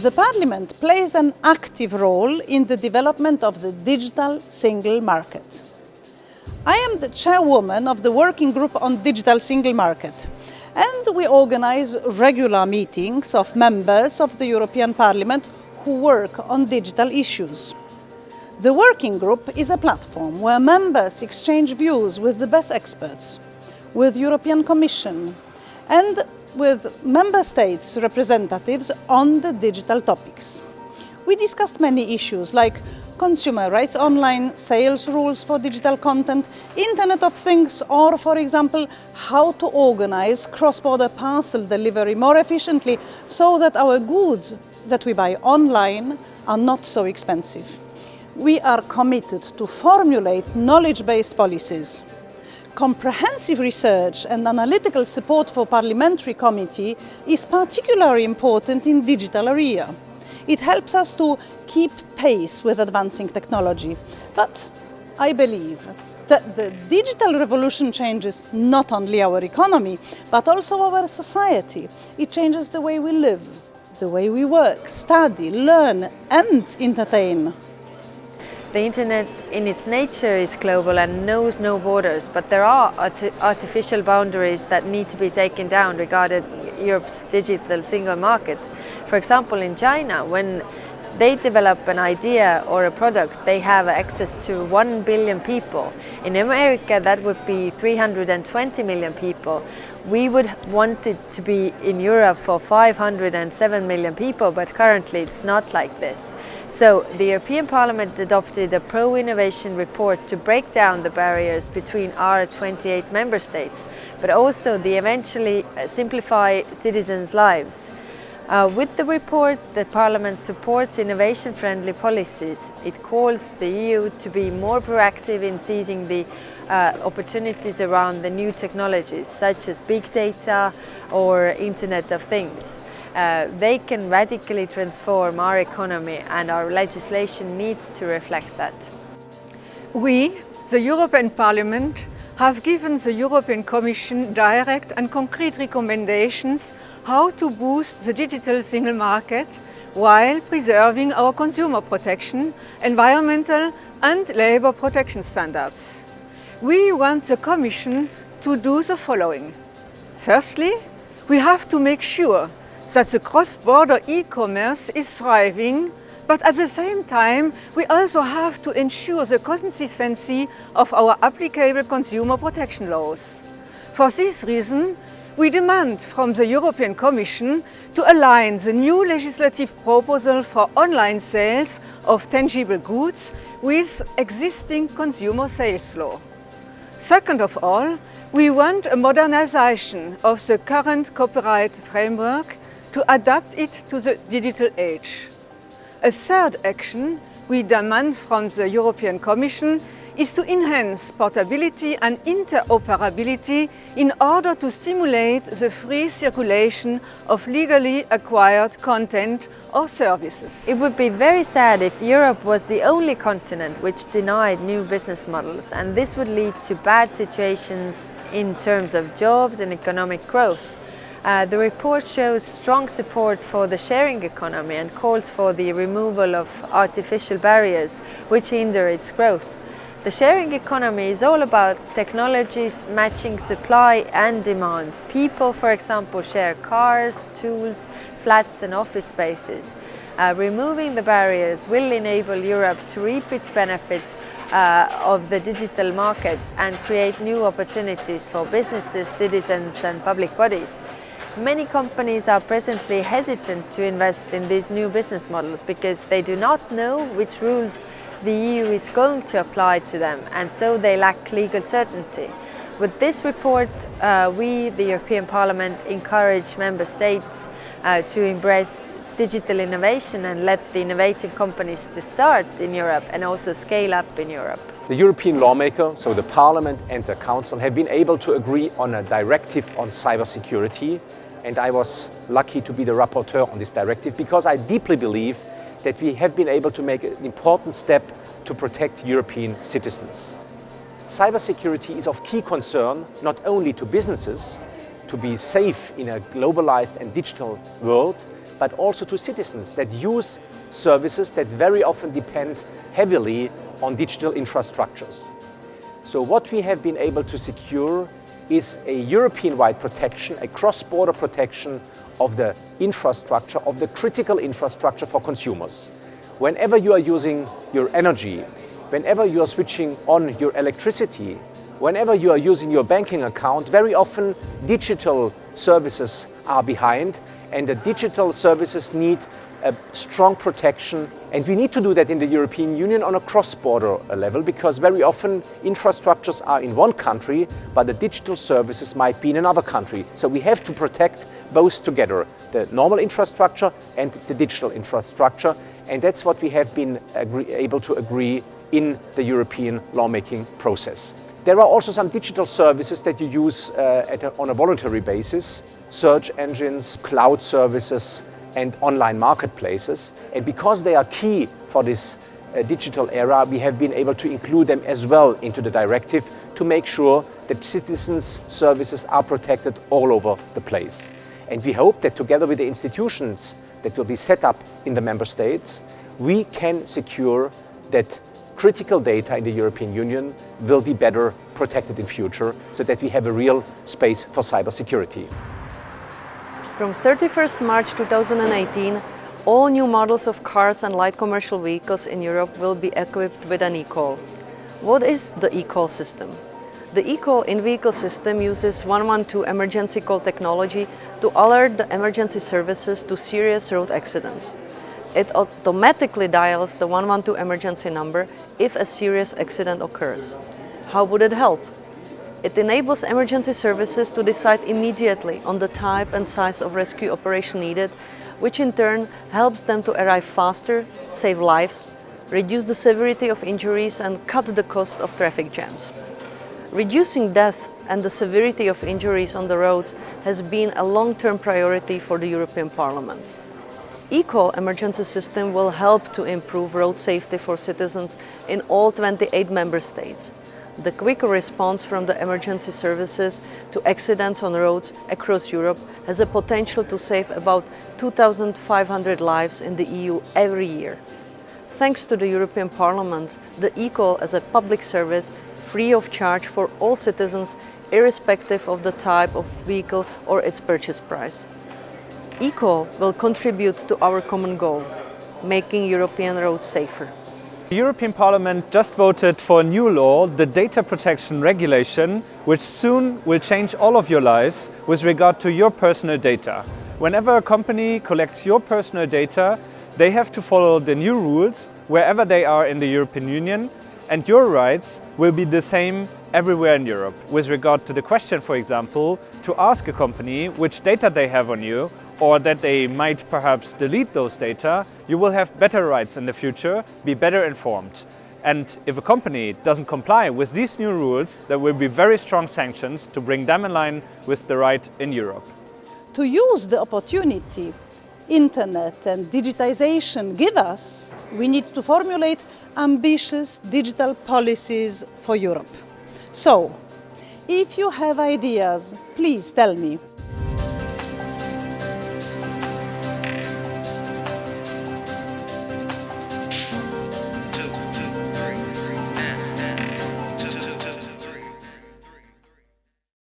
The Parliament plays an active role in the development of the digital single market. I am the chairwoman of the Working Group on Digital Single Market, and we organize regular meetings of members of the European Parliament who work on digital issues. The Working Group is a platform where members exchange views with the best experts, with European Commission, and with Member States representatives on the digital topics. We discussed many issues like consumer rights online, sales rules for digital content, Internet of Things, or, for example, how to organize cross-border parcel delivery more efficiently so that our goods that we buy online are not so expensive. We are committed to formulate knowledge-based policies. Comprehensive research and analytical support for parliamentary committee is particularly important in digital area. It helps us to keep pace with advancing technology. But I believe that the digital revolution changes not only our economy, but also our society. It changes the way we live, the way we work, study, learn, and entertain. The Internet in its nature is global and knows no borders, but there are artificial boundaries that need to be taken down regarding Europe's digital single market. For example, in China, when they develop an idea or a product, they have access to 1 billion people. In America, that would be 320 million people. We would want it to be in Europe for 507 million people, but currently it's not like this. So the European Parliament adopted a pro-innovation report to break down the barriers between our 28 member states, but also the eventually simplify citizens' lives. With the report, the Parliament supports innovation-friendly policies. It calls the EU to be more proactive in seizing the opportunities around the new technologies, such as big data or Internet of Things. They can radically transform our economy, and our legislation needs to reflect that. We, the European Parliament, have given the European Commission direct and concrete recommendations how to boost the digital single market while preserving our consumer protection, environmental and labour protection standards. We want the Commission to do the following. Firstly, we have to make sure that the cross-border e-commerce is thriving, but at the same time, we also have to ensure the consistency of our applicable consumer protection laws. For this reason, we demand from the European Commission to align the new legislative proposal for online sales of tangible goods with existing consumer sales law. Second of all, we want a modernization of the current copyright framework to adapt it to the digital age. A third action we demand from the European Commission is to enhance portability and interoperability in order to stimulate the free circulation of legally acquired content or services. It would be very sad if Europe was the only continent which denied new business models, and this would lead to bad situations in terms of jobs and economic growth. The report shows strong support for the sharing economy and calls for the removal of artificial barriers which hinder its growth. The sharing economy is all about technologies matching supply and demand. People, for example, share cars, tools, flats and office spaces. Removing the barriers will enable Europe to reap its benefits of the digital market and create new opportunities for businesses, citizens and public bodies. Many companies are presently hesitant to invest in these new business models because they do not know which rules the EU is going to apply to them, and so they lack legal certainty. With this report, we, the European Parliament, encourage Member States to embrace digital innovation and let the innovative companies to start in Europe and also scale up in Europe. The European lawmaker, so the Parliament and the Council, have been able to agree on a directive on cybersecurity, and I was lucky to be the rapporteur on this directive because I deeply believe that we have been able to make an important step to protect European citizens. Cybersecurity is of key concern not only to businesses to be safe in a globalized and digital world, but also to citizens that use services that very often depend heavily on digital infrastructures. So what we have been able to secure is a European-wide protection, a cross-border protection of the infrastructure, of the critical infrastructure for consumers. Whenever you are using your energy, whenever you are switching on your electricity, whenever you are using your banking account, very often digital services are behind, and the digital services need a strong protection, and we need to do that in the European Union on a cross-border level, because very often infrastructures are in one country, but the digital services might be in another country. So we have to protect both together, the normal infrastructure and the digital infrastructure, and that's what we have been able to agree in the European lawmaking process. There are also some digital services that you use on a voluntary basis, search engines, cloud services, and online marketplaces. And because they are key for this digital era, we have been able to include them as well into the directive to make sure that citizens' services are protected all over the place. And we hope that together with the institutions that will be set up in the member states, we can secure that critical data in the European Union will be better protected in future, so that we have a real space for cybersecurity. From 31st March 2018, all new models of cars and light commercial vehicles in Europe will be equipped with an eCall. What is the eCall system? The eCall in-vehicle system uses 112 emergency call technology to alert the emergency services to serious road accidents. It automatically dials the 112 emergency number if a serious accident occurs. How would it help? It enables emergency services to decide immediately on the type and size of rescue operation needed, which in turn helps them to arrive faster, save lives, reduce the severity of injuries and cut the cost of traffic jams. Reducing death and the severity of injuries on the roads has been a long-term priority for the European Parliament. eCall emergency system will help to improve road safety for citizens in all 28 member states. The quicker response from the emergency services to accidents on roads across Europe has a potential to save about 2,500 lives in the EU every year. Thanks to the European Parliament, the eCall as a public service, free of charge for all citizens, irrespective of the type of vehicle or its purchase price. eCall will contribute to our common goal, making European roads safer. The European Parliament just voted for a new law, the Data Protection Regulation, which soon will change all of your lives with regard to your personal data. Whenever a company collects your personal data, they have to follow the new rules wherever they are in the European Union, and your rights will be the same everywhere in Europe. With regard to the question, for example, to ask a company which data they have on you, or that they might perhaps delete those data, you will have better rights in the future, be better informed. And if a company doesn't comply with these new rules, there will be very strong sanctions to bring them in line with the right in Europe. To use the opportunity Internet and digitization give us, we need to formulate ambitious digital policies for Europe. So, if you have ideas, please tell me.